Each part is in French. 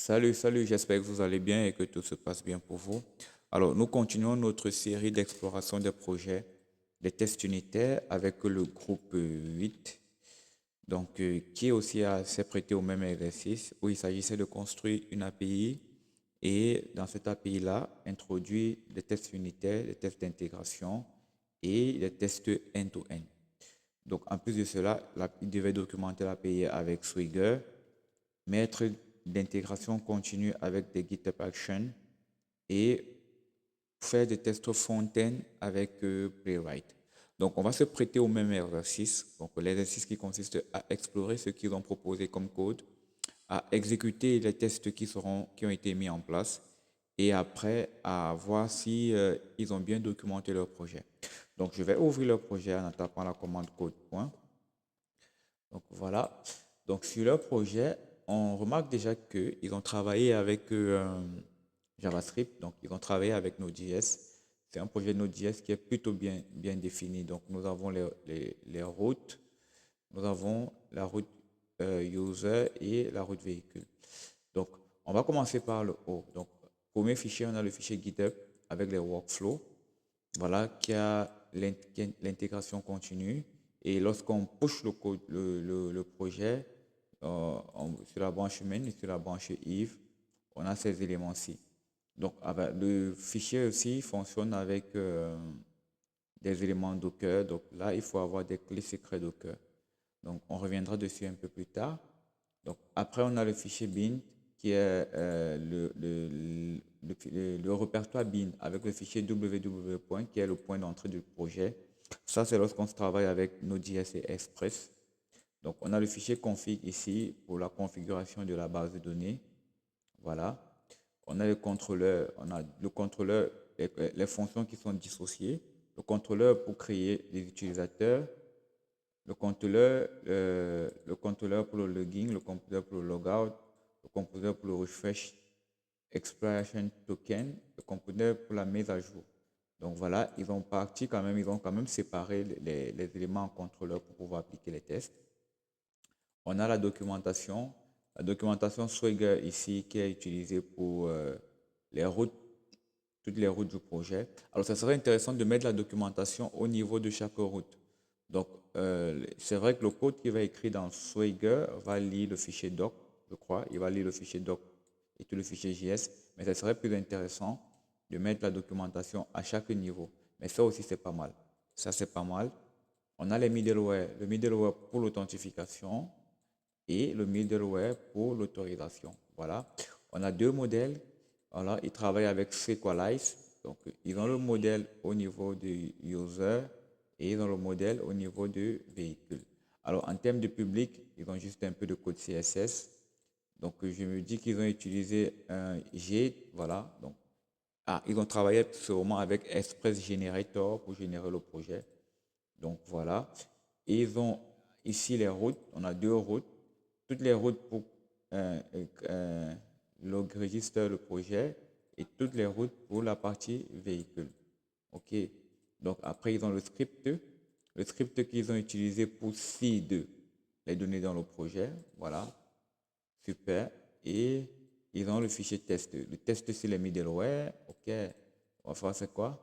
Salut, j'espère que vous allez bien et que tout se passe bien pour vous. Alors, nous continuons notre série d'exploration des projets, des tests unitaires avec le groupe 8, qui aussi s'est prêté au même exercice où il s'agissait de construire une API et dans cette API-là, introduire des tests unitaires, des tests d'intégration et des tests end-to-end. Donc, en plus de cela, il devait documenter l'API avec Swigger, mettre d'intégration continue avec des GitHub Actions et faire des tests front-end avec Playwright. Donc, on va se prêter au même exercice. Donc, l'exercice qui consiste à explorer ce qu'ils ont proposé comme code, à exécuter les tests qui ont été mis en place et après à voir si ils ont bien documenté leur projet. Donc, je vais ouvrir le projet en tapant la commande code. Donc voilà. Donc sur leur projet, on remarque déjà qu'ils ont travaillé avec JavaScript. Donc ils ont travaillé avec Node.js. C'est un projet Node.js qui est plutôt bien défini. Donc nous avons les routes, nous avons la route user et la route véhicule. Donc on va commencer par le haut. Donc premier fichier, on a le fichier GitHub avec les workflows. Voilà, qui a l'intégration continue. Et lorsqu'on push le code, le projet sur la branche main et sur la branche if, on a ces éléments-ci. Donc, le fichier aussi fonctionne avec des éléments Docker. Donc là, il faut avoir des clés secrètes Docker. Donc, on reviendra dessus un peu plus tard. Donc, après, on a le fichier bin qui est le répertoire bin avec le fichier www point qui est le point d'entrée du projet. Ça, c'est lorsqu'on travaille avec Node.js et Express. Donc, on a le fichier config ici pour la configuration de la base de données. Voilà. On a le contrôleur, les fonctions qui sont dissociées. Le contrôleur pour créer les utilisateurs, le contrôleur pour le login, le contrôleur pour le logout, le contrôleur pour le refresh expiration token, le contrôleur pour la mise à jour. Donc voilà, ils ont quand même séparé les éléments en contrôleur pour pouvoir appliquer les tests. On a la documentation Swagger ici qui est utilisée pour les routes, toutes les routes du projet. Alors, ça serait intéressant de mettre la documentation au niveau de chaque route. Donc, c'est vrai que le code qui va écrit dans Swagger va lire le fichier doc, je crois. Il va lire le fichier doc et tout le fichier JS. Mais ça serait plus intéressant de mettre la documentation à chaque niveau. Mais ça aussi, c'est pas mal. Ça, c'est pas mal. On a les middleware. Le middleware pour l'authentification et le middleware pour l'autorisation. Voilà. On a deux modèles. Voilà. Ils travaillent avec Sequelize. Donc, ils ont le modèle au niveau du user et ils ont le modèle au niveau du véhicule. Alors, en termes de public, ils ont juste un peu de code CSS. Donc, je me dis qu'ils ont utilisé un G. Voilà. Donc, ils ont travaillé sûrement avec Express Generator pour générer le projet. Donc, voilà. Et ils ont ici les routes. On a deux routes. Toutes les routes pour log register le projet et toutes les routes pour la partie véhicule. OK. Donc, après, ils ont le script qu'ils ont utilisé pour seed les données dans le projet. Voilà. Super. Et ils ont le fichier test. Le test sur les middleware. OK. On va faire c'est quoi?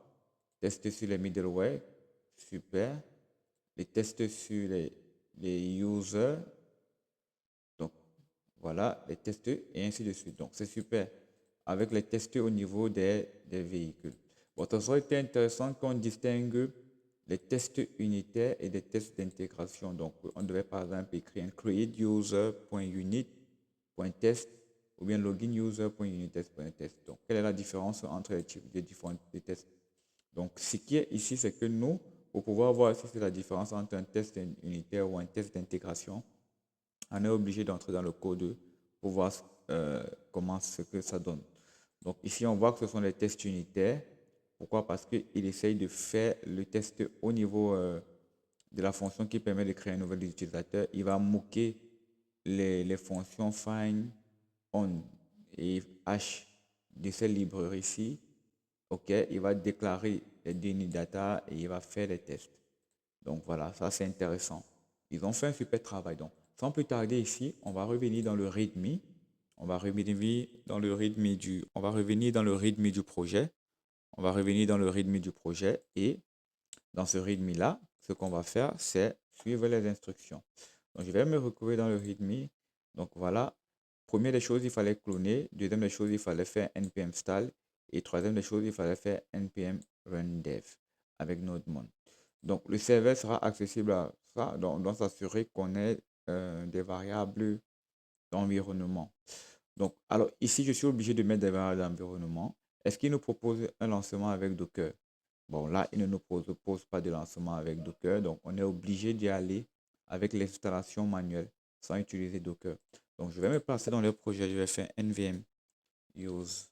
Test sur les middleware. Super. Les tests sur les users. Donc, voilà, les tests et ainsi de suite. Donc, c'est super. Avec les tests au niveau des véhicules. Bon, ça serait intéressant qu'on distingue les tests unitaires et des tests d'intégration. Donc, on devait par exemple écrire un create user.unit.test ou bien login user.unittest.test. Donc, quelle est la différence entre les types de différents tests? Donc, ce qui est ici, c'est que nous, pour pouvoir voir si c'est la différence entre un test unitaire ou un test d'intégration, on est obligé d'entrer dans le code pour voir comment ce que ça donne. Donc ici, on voit que ce sont les tests unitaires. Pourquoi? Parce qu'il essaye de faire le test au niveau de la fonction qui permet de créer un nouvel utilisateur. Il va moquer les fonctions find, on et hash de cette librairie-ci. OK, il va déclarer les données data et il va faire les tests. Donc voilà, ça c'est intéressant. Ils ont fait un super travail. Donc, sans plus tarder ici, on va revenir dans le README. On va revenir dans le rythme du projet. On va revenir dans le rythme du projet et dans ce rythme-là, ce qu'on va faire, c'est suivre les instructions. Donc, je vais me retrouver dans le rythme. Donc, voilà. Première des choses, il fallait cloner. Deuxième des choses, il fallait faire npm install. Et troisième des choses, il fallait faire npm run dev avec Node-mon. Donc, le serveur sera accessible à ça. Donc, on doit s'assurer qu'on ait des variables d'environnement. Donc, alors ici, je suis obligé de mettre des variables d'environnement. Est-ce qu'il nous propose un lancement avec Docker? Bon, là, il ne nous propose pas de lancement avec Docker. Donc, on est obligé d'y aller avec l'installation manuelle sans utiliser Docker. Donc, je vais me placer dans le projet. Je vais faire nvm use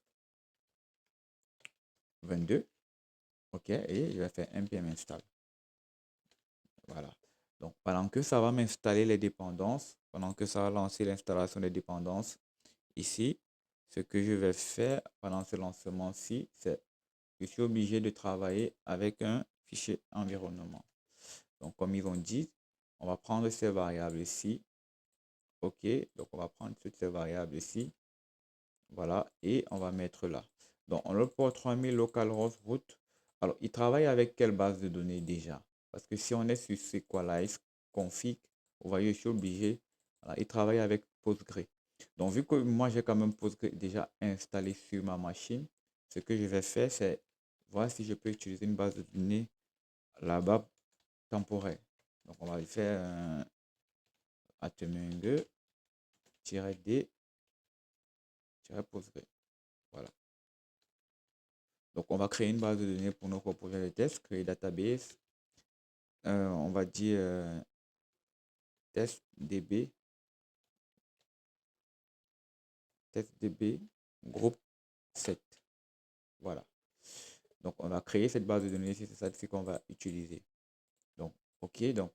22. OK. Et je vais faire npm install. Voilà. Donc, pendant que ça va m'installer les dépendances, pendant que ça va lancer l'installation des dépendances, ici, ce que je vais faire pendant ce lancement-ci, c'est je suis obligé de travailler avec un fichier environnement. Donc, comme ils ont dit, on va prendre ces variables ici. OK, donc on va prendre toutes ces variables ici. Voilà, et on va mettre là. Donc, on le port 3000 localhost root. Alors, il travaille avec quelle base de données déjà? Parce que si on est sur SQLite config, vous voyez, je suis obligé. Voilà, il travaille avec Postgre. Donc, vu que moi, j'ai quand même Postgre déjà installé sur ma machine, ce que je vais faire, c'est voir si je peux utiliser une base de données là-bas temporaire. Donc, on va lui faire un -d-postgre. Voilà. Donc, on va créer une base de données pour notre projet de test, créer database. On va dire testdb, testdb, groupe 7. Voilà. Donc, on va créer cette base de données, c'est ça qu'on va utiliser. Donc, OK. Donc,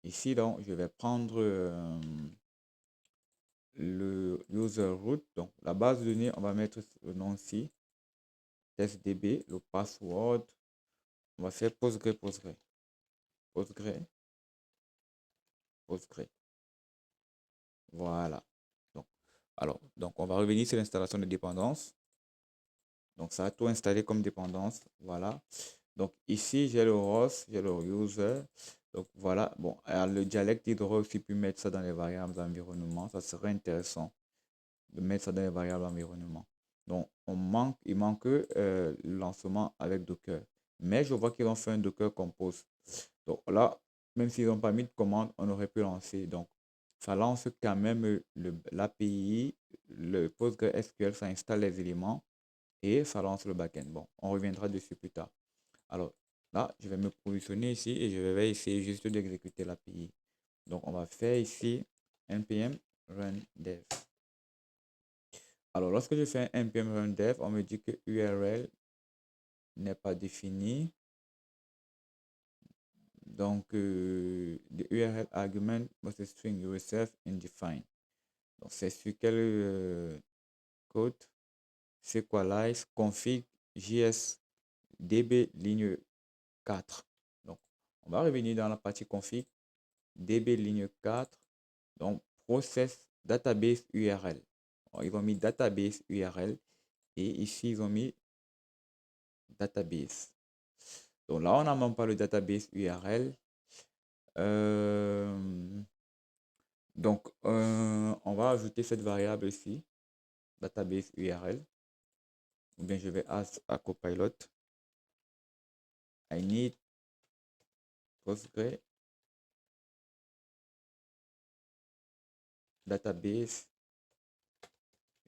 ici, donc, je vais prendre le user root. Donc, la base de données, on va mettre le nom ici, testdb, le password. On va faire Postgre. Voilà. Donc, on va revenir sur l'installation de dépendance. Donc, ça a tout installé comme dépendance. Voilà. Donc, ici, j'ai le host, j'ai le user. Donc, voilà. Bon, alors, le dialecte, il aurait aussi pu mettre ça dans les variables d'environnement. Ça serait intéressant de mettre ça dans les variables d'environnement. Donc, il manque le lancement avec Docker. Mais je vois qu'ils ont fait un Docker Compose. Donc là, même s'ils n'ont pas mis de commande, on aurait pu lancer. Donc, ça lance quand même l'API, le PostgreSQL, ça installe les éléments et ça lance le backend. Bon, on reviendra dessus plus tard. Alors là, je vais me positionner ici et je vais essayer juste d'exécuter l'API. Donc, on va faire ici npm run dev. Alors, lorsque je fais un npm run dev, on me dit que URL n'est pas défini. Donc, the URL argument must string yourself indefine. Donc, c'est sur quel code? SQLite config JS DB ligne 4. Donc, on va revenir dans la partie config DB ligne 4. Donc, process database URL. Bon, ils ont mis database URL et ici, ils ont mis database. Donc là, on n'a même pas le database URL. On va ajouter cette variable ici, database URL. Ou bien je vais ask à Copilot. I need Postgre database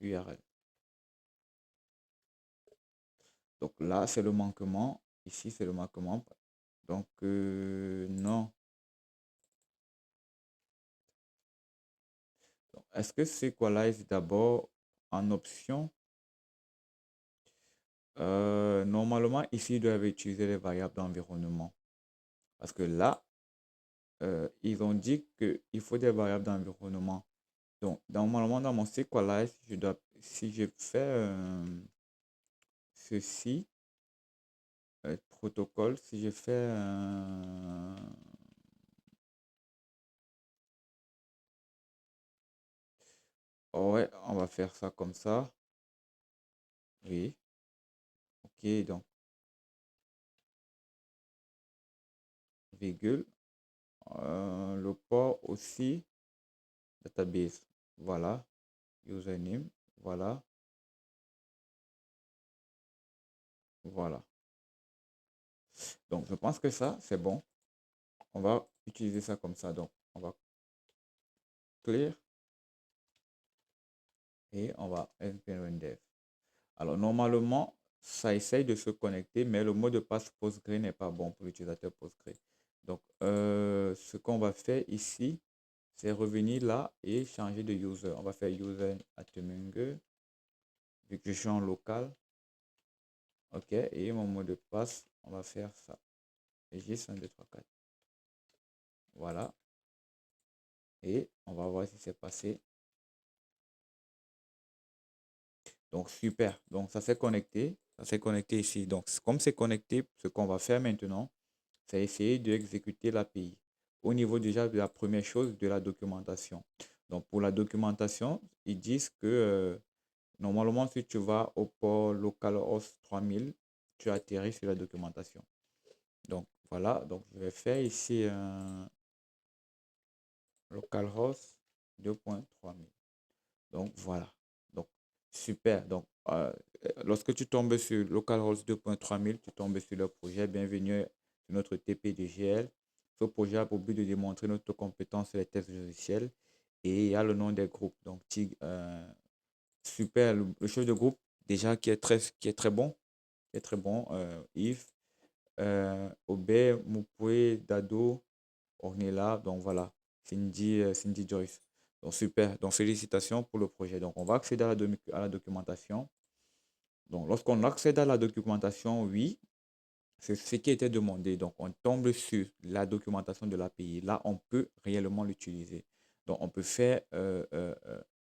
URL. Donc là, c'est le manquement. Ici, c'est le manquement. Donc, non. Est-ce que c'est Equalize d'abord en option? Normalement, ici, ils doivent utiliser les variables d'environnement. Parce que là, ils ont dit qu'il faut des variables d'environnement. Donc, normalement, dans mon SQLite, si je fais ceci, protocole, si je fais Ouais, on va faire ça comme ça. Oui. Ok, donc, virgule. Le port aussi, database. Voilà. Username. Voilà. Voilà. Donc, je pense que ça, c'est bon. On va utiliser ça comme ça. Donc, on va clear et on va npm dev. Alors, normalement, ça essaye de se connecter, mais le mot de passe Postgre n'est pas bon pour l'utilisateur Postgre. Donc, ce qu'on va faire ici, c'est revenir là et changer de user. On va faire user @munge, vu que je suis en local. OK, et mon mot de passe, on va faire ça. Regis 1, 2, 3, 4. Voilà. Et on va voir si c'est passé. Donc, super. Donc, ça s'est connecté. Ça s'est connecté ici. Donc, comme c'est connecté, ce qu'on va faire maintenant, c'est essayer d'exécuter l'API. Au niveau déjà de la première chose, de la documentation. Donc, pour la documentation, ils disent que normalement, si tu vas au port localhost 3000, tu atterris sur la documentation. Donc, voilà. Donc, je vais faire ici un localhost 2.3000. Donc, voilà. Donc, super. Donc, lorsque tu tombes sur localhost 2.3000, tu tombes sur le projet. Bienvenue sur notre TPDGL. Ce projet a pour but de démontrer notre compétence sur les tests logiciels. Et il y a le nom des groupes. Donc, super. Le chef de groupe, déjà, qui est très bon. Qui est très bon. Yves, Aubert, Moupoué, Dado, Ornella. Donc, voilà. Cindy Joyce. Donc, super. Donc, félicitations pour le projet. Donc, on va accéder à la documentation. Donc, lorsqu'on accède à la documentation, oui, c'est ce qui était demandé. Donc, on tombe sur la documentation de l'API. Là, on peut réellement l'utiliser. Donc, on peut faire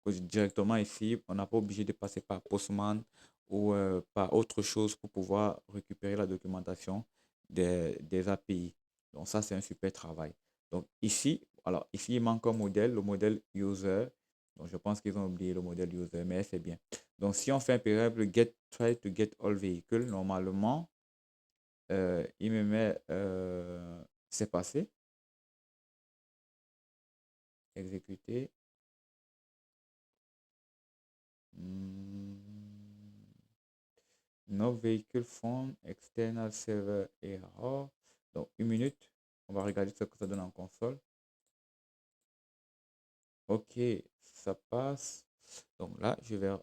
directement ici. On n'a pas obligé de passer par Postman ou par autre chose pour pouvoir récupérer la documentation des API. Donc, ça, c'est un super travail. Donc, ici, alors, ici, il manque un modèle, le modèle user. Donc, je pense qu'ils ont oublié le modèle user, mais c'est bien. Donc, si on fait un période get try to get all vehicle, normalement, il me met c'est passé, exécuter. No vehicle found, external server error. Donc, une minute. On va regarder ce que ça donne en console. OK, ça passe. Donc là, je vais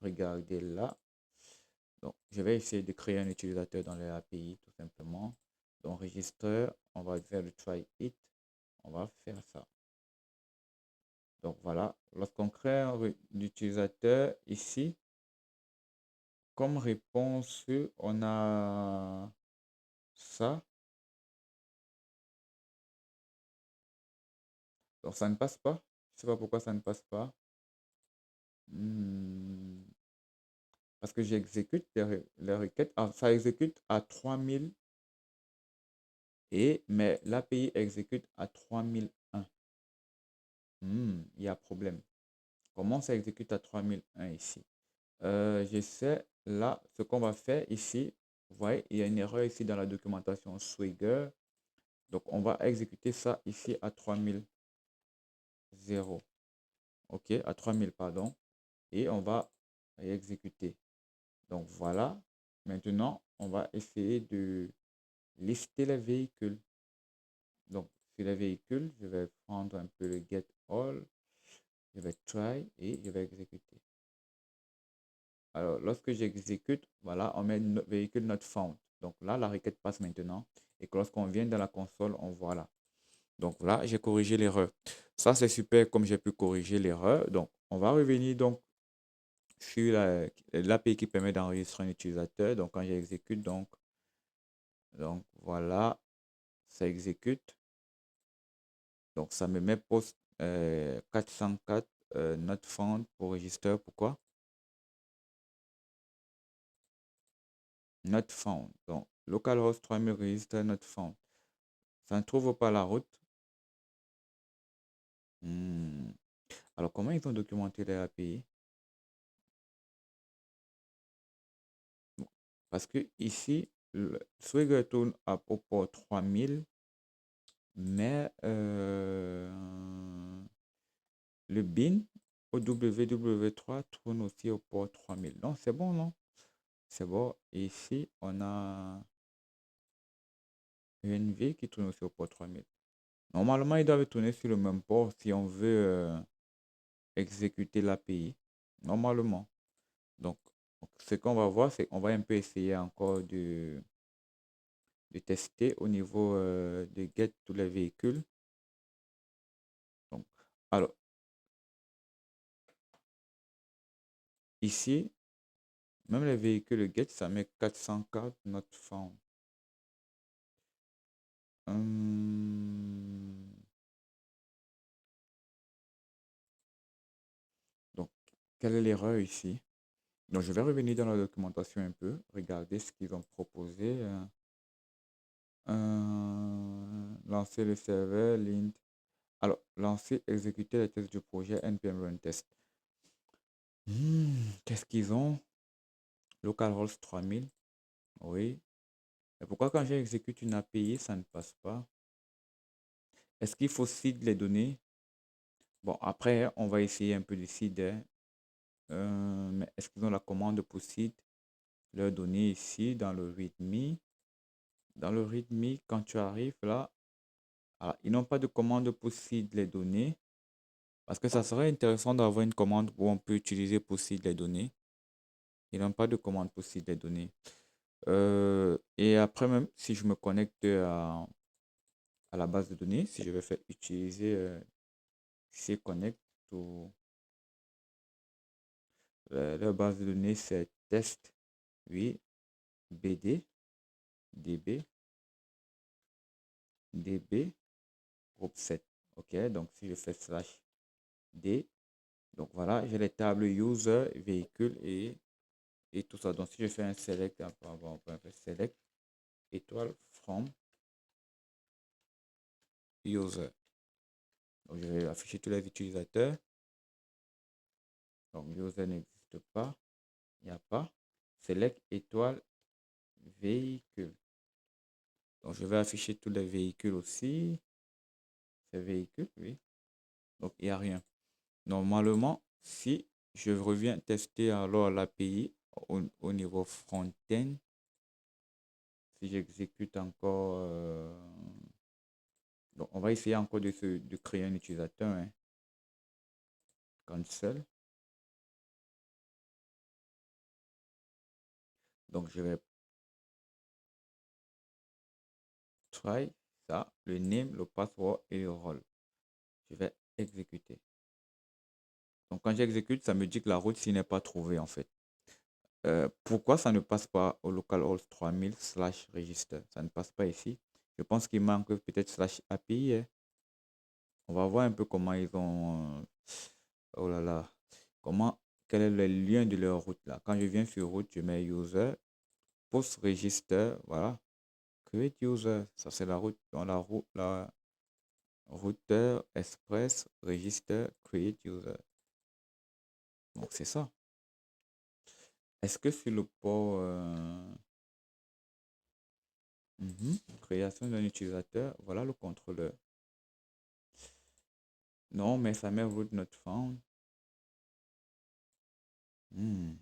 regarder là. Donc, je vais essayer de créer un utilisateur dans les API, tout simplement. Donc, register, on va faire le try it. On va faire ça. Donc, voilà. Lorsqu'on crée un utilisateur ici, comme réponse, on a ça. Donc, ça ne passe pas. Je ne sais pas pourquoi ça ne passe pas. Hmm, Parce que j'exécute les requêtes. Ah, ça exécute à 3000 mais l'API exécute à 3001. Il y a problème. Comment ça exécute à 3001 ici? Je sais, là, ce qu'on va faire ici, vous voyez, il y a une erreur ici dans la documentation Swagger. Donc, on va exécuter ça ici à 3000. OK, à 3000, pardon. Et on va exécuter. Donc, voilà. Maintenant, on va essayer de lister les véhicules. Donc, sur les véhicules, je vais prendre un peu le get all. Je vais try et je vais exécuter. Alors, lorsque j'exécute, voilà, on met véhicule not found. Donc là, la requête passe maintenant. Et que lorsqu'on vient dans la console, on voit là. Donc là, j'ai corrigé l'erreur. Ça, c'est super comme j'ai pu corriger l'erreur. Donc, on va revenir donc sur l'API qui permet d'enregistrer un utilisateur. Donc, quand j'exécute, donc voilà, ça exécute. Donc, ça me met post 404 not found pour register. Pourquoi? Not found. Donc, localhost 3000 register not found. Ça ne trouve pas la route. Hmm. Alors, comment ils ont documenté les API? Parce que ici, le Swagger tourne au port 3000, mais le bin au WW3 tourne aussi au port 3000. Non, c'est bon, non? C'est bon. Et ici, on a UNV qui tourne aussi au port 3000. Normalement, ils doivent tourner sur le même port si on veut exécuter l'API. Normalement. Donc, ce qu'on va voir, c'est qu'on va un peu essayer encore de tester au niveau de get tous les véhicules. Donc, alors, ici, même les véhicules get, ça met 400 cartes not found. Hum, donc, quelle est l'erreur ici? Donc, je vais revenir dans la documentation un peu, regarder ce qu'ils ont proposé. Lancer le serveur, lint. Alors, lancer, exécuter les tests du projet npm run test. Qu'est-ce qu'ils ont? Localhost 3000. Oui. Et pourquoi quand j'exécute une API, ça ne passe pas? Est-ce qu'il faut seed les données? Bon, après, on va essayer un peu de seed, hein. Mais est-ce qu'ils ont la commande pour seed leurs données ici dans le readme? Dans le readme, quand tu arrives là, alors, ils n'ont pas de commande pour seed les données. Parce que ça serait intéressant d'avoir une commande où on peut utiliser pour seed les données. Ils n'ont pas de commande pour seed les données. Et après, même si je me connecte à la base de données, si je vais faire utiliser connect ou la base de données, c'est test, oui, BD, DB, DB, groupe 7. OK, donc si je fais slash D, donc voilà, j'ai les tables user, véhicule et tout ça. Donc si je fais un select, on peut faire select, étoile from user. Donc je vais afficher tous les utilisateurs. Donc user n'existe pas, il n'y a pas. Select étoile véhicule. Donc je vais afficher tous les véhicules aussi. Ces véhicules, oui. Donc il n'y a rien. Normalement, si je reviens tester alors l'API au niveau front-end, si j'exécute encore, donc on va essayer encore de créer un utilisateur, hein. Cancel. Donc je vais try ça, le name, le password et le rôle. Je vais exécuter. Donc quand j'exécute, ça me dit que la route s'y n'est pas trouvée en fait. Pourquoi ça ne passe pas au localhost 3000 slash register? Ça ne passe pas ici. Je pense qu'il manque peut-être slash API, hein. On va voir un peu comment ils ont... oh là là. Comment... Quel est le lien de leur route là? Quand je viens sur route, je mets user, post register, voilà. Create user, ça c'est la route. Dans la route, la routeur express register create user. Donc c'est ça. Est-ce que sur le port création d'un utilisateur, voilà le contrôleur. Non, mais ça met route not found. Hmm.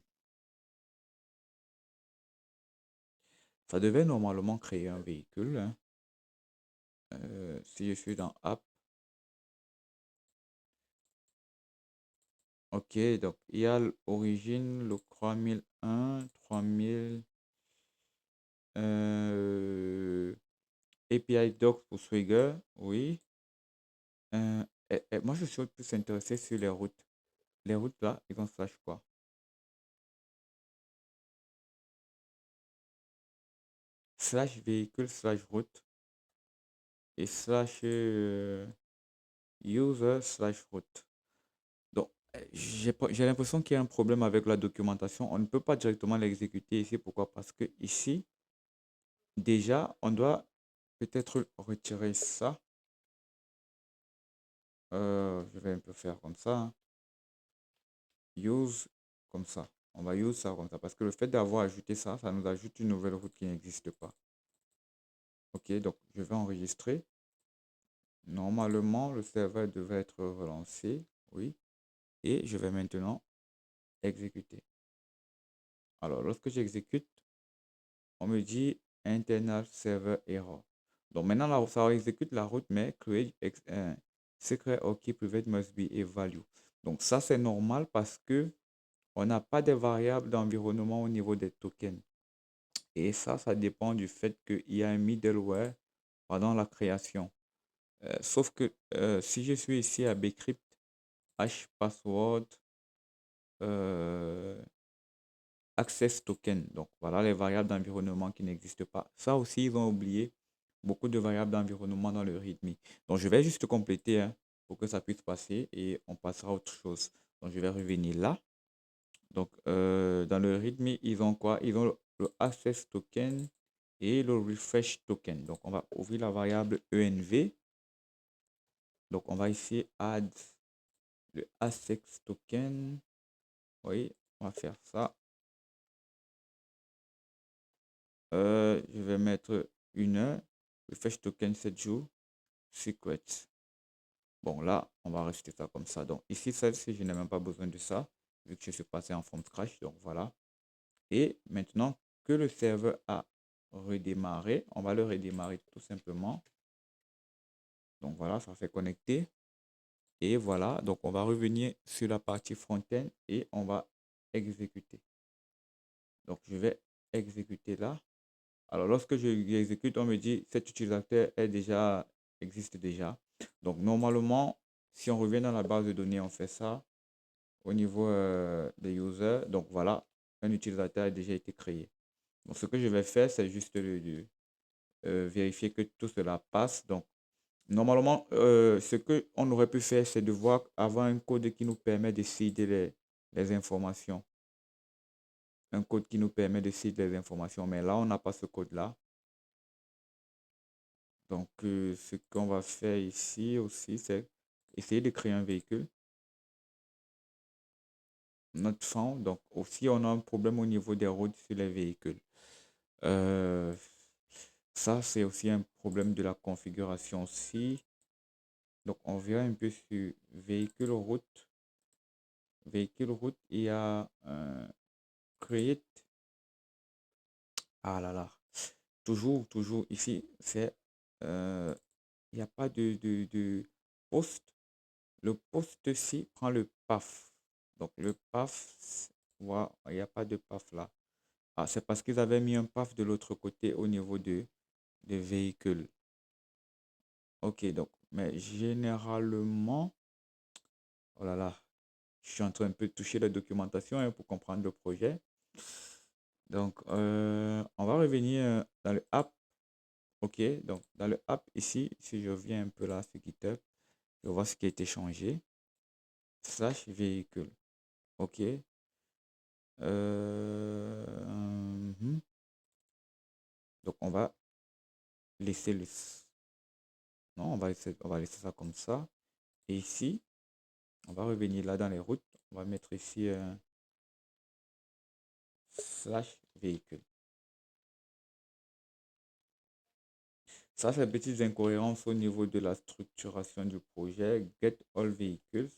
Ça devait normalement créer un véhicule, hein. Si je suis dans app, ok, donc il y a l'origine, le 3001, 3000, API doc pour Swagger, oui. Et moi, je suis plus intéressé sur les routes. Les routes là, ils vont slash quoi? Slash véhicule, slash route et slash user, slash route. Donc, j'ai l'impression qu'il y a un problème avec la documentation. On ne peut pas directement l'exécuter ici. Pourquoi? Parce que ici, déjà, on doit peut-être retirer ça. Je vais un peu faire comme ça, hein. use comme ça. On va use ça comme ça parce que le fait d'avoir ajouté ça, ça nous ajoute une nouvelle route qui n'existe pas. Ok, donc je vais enregistrer. Normalement, le serveur devait être relancé. Oui. Et je vais maintenant exécuter. Alors, lorsque j'exécute, on me dit internal server error. Donc maintenant, là, ça exécute la route, mais create secret or key private must be a value. Donc ça, c'est normal parce que on n'a pas de variables d'environnement au niveau des tokens. Et ça dépend du fait qu'il y a un middleware pendant la création. Sauf que si je suis ici à Bcrypt, hash password, euh, access token. Donc voilà les variables d'environnement qui n'existent pas. Ça aussi, ils ont oublié beaucoup de variables d'environnement dans le README. Donc je vais juste compléter hein, pour que ça puisse passer et on passera à autre chose. Donc je vais revenir là. Donc dans le README, ils ont quoi? Ils ont le access token et le refresh token. Donc on va ouvrir la variable env. Donc on va ici add le access token. Oui, on va faire ça. Je vais mettre une heure. Refresh token 7 jours. Secret. Bon, là, on va rester ça comme ça. Donc, ici, celle-ci, je n'ai même pas besoin de ça, vu que je suis passé en forme crash. Donc, voilà. Et maintenant que le serveur a redémarré, on va le redémarrer tout simplement. Donc, voilà, ça fait connecter. Et voilà, donc on va revenir sur la partie front-end et on va exécuter. Donc, je vais exécuter là. Alors, lorsque je l'exécute, on me dit cet utilisateur existe déjà. Donc, normalement, si on revient dans la base de données, on fait ça au niveau des users. Donc, voilà, un utilisateur a déjà été créé. Donc, ce que je vais faire, c'est juste vérifier que tout cela passe. Donc, normalement, ce qu'on aurait pu faire, c'est de voir avoir un code qui nous permet de citer les informations. Un code qui nous permet de citer les informations. Mais là, on n'a pas ce code-là. Donc, ce qu'on va faire ici aussi, c'est essayer de créer un véhicule. Notre fond, donc aussi, on a un problème au niveau des routes sur les véhicules. Euh, Ça, c'est aussi un problème de la configuration aussi. Donc, on verra un peu sur véhicule route. Véhicule route, il y a create. Ah là là. Toujours ici, c'est il n'y a pas de poste. Le poste-ci prend le PAF. Donc le PAF, voilà, il n'y a pas de PAF là. Ah, c'est parce qu'ils avaient mis un PAF de l'autre côté au niveau de véhicules. Ok, donc, mais généralement, oh là là, je suis en train un peu de toucher la documentation hein, pour comprendre le projet. Donc, on va revenir dans le app. Ok, donc dans le app ici, si je viens un peu là sur GitHub, je vois ce qui a été changé. Slash véhicule. Ok. Mhm. Donc, on va laisser le... Non, on va laisser ça comme ça. Et ici, on va revenir là dans les routes. On va mettre ici un slash véhicule. Ça, c'est une petite incohérence au niveau de la structuration du projet. Get all vehicles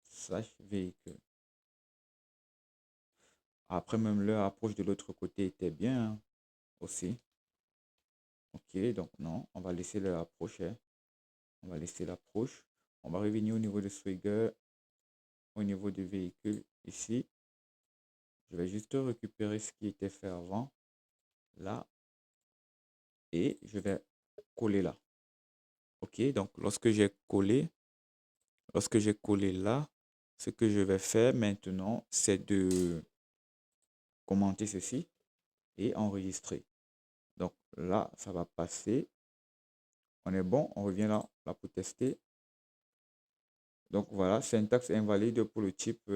slash véhicule. Après, même leur approche de l'autre côté était bien hein, aussi. Ok, donc non, on va laisser leur approche. Hein. On va laisser l'approche. On va revenir au niveau de Swagger, au niveau du véhicule ici. Je vais juste récupérer ce qui était fait avant, là, et je vais coller là. Ok, donc lorsque j'ai collé là, ce que je vais faire maintenant, c'est de commenter ceci et enregistrer. Donc là, ça va passer. On est bon, on revient là pour tester. Donc voilà, syntaxe invalide pour le type.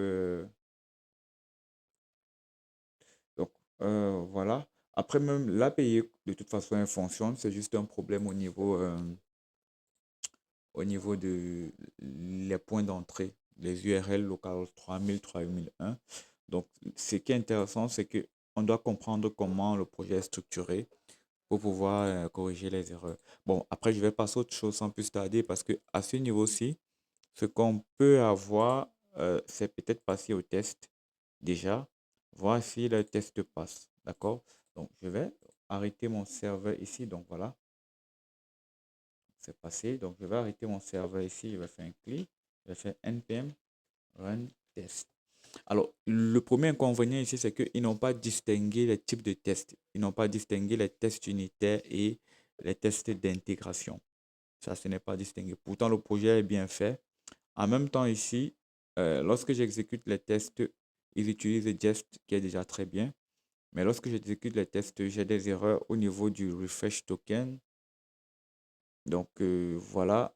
Donc voilà. Après même l'API, de toute façon, elle fonctionne. C'est juste un problème au niveau de les points d'entrée. les URL locales 3000, 3001. Donc, ce qui est intéressant, c'est que on doit comprendre comment le projet est structuré pour pouvoir corriger les erreurs. Bon, après, je vais passer à autre chose sans plus tarder parce que à ce niveau-ci, ce qu'on peut avoir, c'est peut-être passer au test déjà, voir si le test passe. D'accord? Donc, je vais arrêter mon serveur ici. Donc, voilà, c'est passé. Donc, je vais arrêter mon serveur ici. Je vais faire un clic. Je vais faire npm run test. Alors, le premier inconvénient ici, c'est qu'ils n'ont pas distingué les types de tests. Ils n'ont pas distingué les tests unitaires et les tests d'intégration. Ça, ce n'est pas distingué. Pourtant, le projet est bien fait. En même temps, ici, lorsque j'exécute les tests, ils utilisent Jest, qui est déjà très bien. Mais lorsque j'exécute les tests, j'ai des erreurs au niveau du refresh token. Donc, voilà.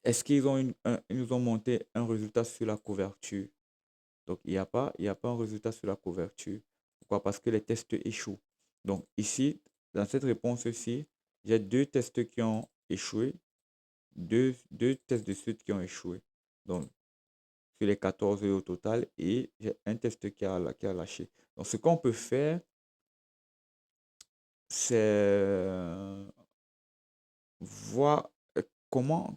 Est-ce qu'ils ont ils nous ont monté un résultat sur la couverture? Donc, il y a pas un résultat sur la couverture. Pourquoi? Parce que les tests échouent. Donc, ici, dans cette réponse-ci, j'ai deux tests qui ont échoué, deux tests de suite qui ont échoué. Donc, sur les 14 au total, et j'ai un test qui a lâché. Donc, ce qu'on peut faire, c'est voir comment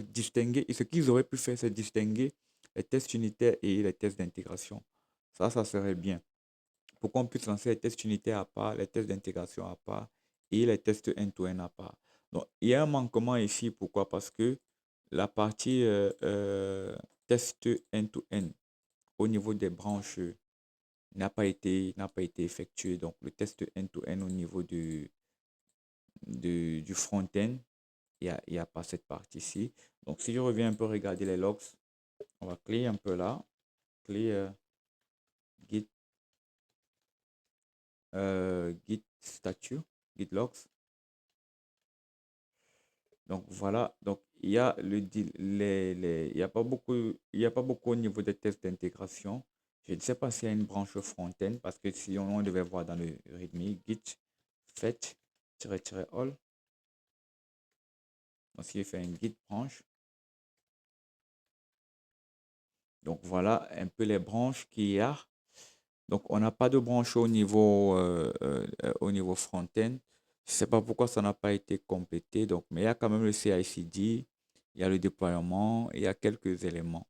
distinguer, et ce qu'ils auraient pu faire, c'est distinguer les tests unitaires et les tests d'intégration. Ça serait bien. Pour qu'on puisse lancer les tests unitaires à part, les tests d'intégration à part et les tests end-to-end à part. Donc, il y a un manquement ici. Pourquoi? Parce que la partie test end-to-end au niveau des branches n'a pas été effectuée. Donc, le test end-to-end au niveau du front-end, il y a pas cette partie-ci. Donc, si je reviens un peu regarder les logs, on va cliquer un peu là. Clear git, git statue, git logs. Donc voilà, donc il y a il y a pas beaucoup, il y a pas beaucoup au niveau des tests d'intégration. Je ne sais pas s'il y a une branche front-end parce que si on devait voir dans le README, git fetch-all. Donc si je fais une git branche, donc voilà un peu les branches qu'il y a. Donc on n'a pas de branche au niveau front-end. Je ne sais pas pourquoi ça n'a pas été complété. Donc, mais il y a quand même le CI/CD, il y a le déploiement, il y a quelques éléments.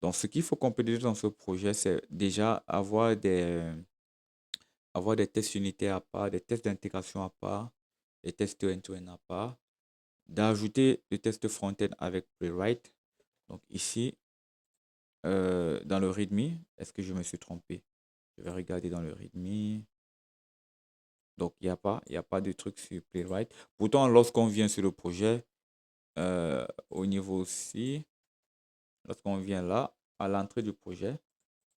Donc, ce qu'il faut compléter dans ce projet, c'est déjà avoir des tests unitaires à part, des tests d'intégration à part, des tests end-to-end à part, d'ajouter le test front-end avec Playwright. Donc, ici, dans le README, est-ce que je me suis trompé? Je vais regarder dans le README. Donc, il y a pas de truc sur Playwright. Pourtant, lorsqu'on vient sur le projet, au niveau aussi, lorsqu'on vient là, à l'entrée du projet,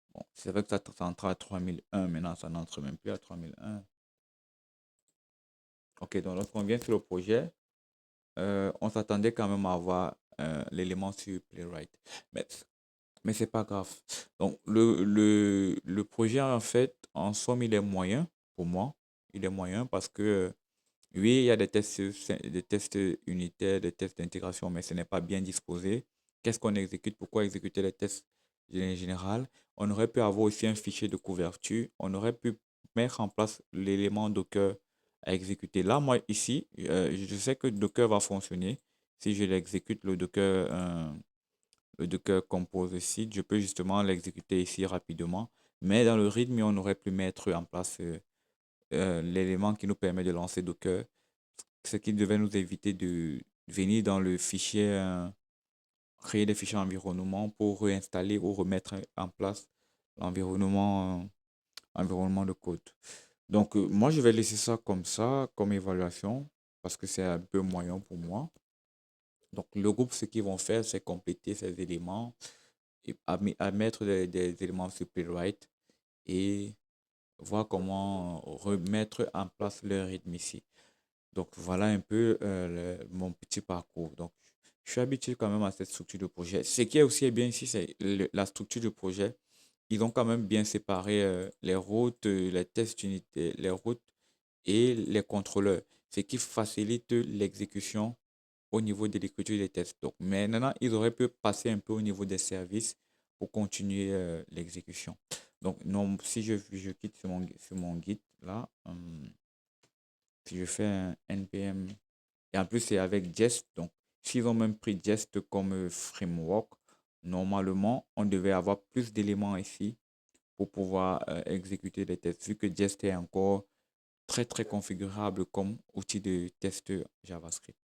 bon, c'est vrai que ça entre à 3001, maintenant ça n'entre même plus à 3001. Ok, donc lorsqu'on vient sur le projet, on s'attendait quand même à avoir l'élément sur Playwright. Mais, mais c'est pas grave. Donc le projet, en fait, en somme, il est moyen pour moi. Il est moyen parce que, oui, il y a des tests unitaires, des tests d'intégration, mais ce n'est pas bien disposé. Qu'est-ce qu'on exécute? Pourquoi exécuter les tests en général? On aurait pu avoir aussi un fichier de couverture. On aurait pu mettre en place l'élément Docker à exécuter. Là, moi, ici, je sais que Docker va fonctionner. Si je l'exécute, le Docker Compose site, je peux justement l'exécuter ici rapidement. Mais dans le README, on aurait pu mettre en place l'élément qui nous permet de lancer Docker, ce qui devait nous éviter de venir dans le fichier, créer des fichiers environnement pour réinstaller ou remettre en place l'environnement environnement de code. Donc, moi, je vais laisser ça, comme évaluation, parce que c'est un peu moyen pour moi. Donc, le groupe, ce qu'ils vont faire, c'est compléter ces éléments et à mettre des éléments sur Playwright et voir comment remettre en place le rythme ici. Donc, voilà un peu mon petit parcours. Donc, je suis habitué quand même à cette structure de projet. Ce qui est aussi bien ici, c'est la structure de projet. Ils ont quand même bien séparé les routes, les tests unitaires, les routes et les contrôleurs, ce qui facilite l'exécution au niveau de l'écriture des tests. Donc maintenant, ils auraient pu passer un peu au niveau des services pour continuer l'exécution. Donc non, si je quitte sur mon guide là, si je fais un npm, et en plus c'est avec Jest, donc s'ils ont même pris Jest comme framework, normalement on devait avoir plus d'éléments ici pour pouvoir exécuter les tests, vu que Jest est encore très configurable comme outil de test JavaScript.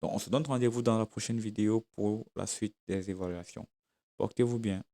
Donc on se donne rendez-vous dans la prochaine vidéo pour la suite des évaluations. Portez-vous bien.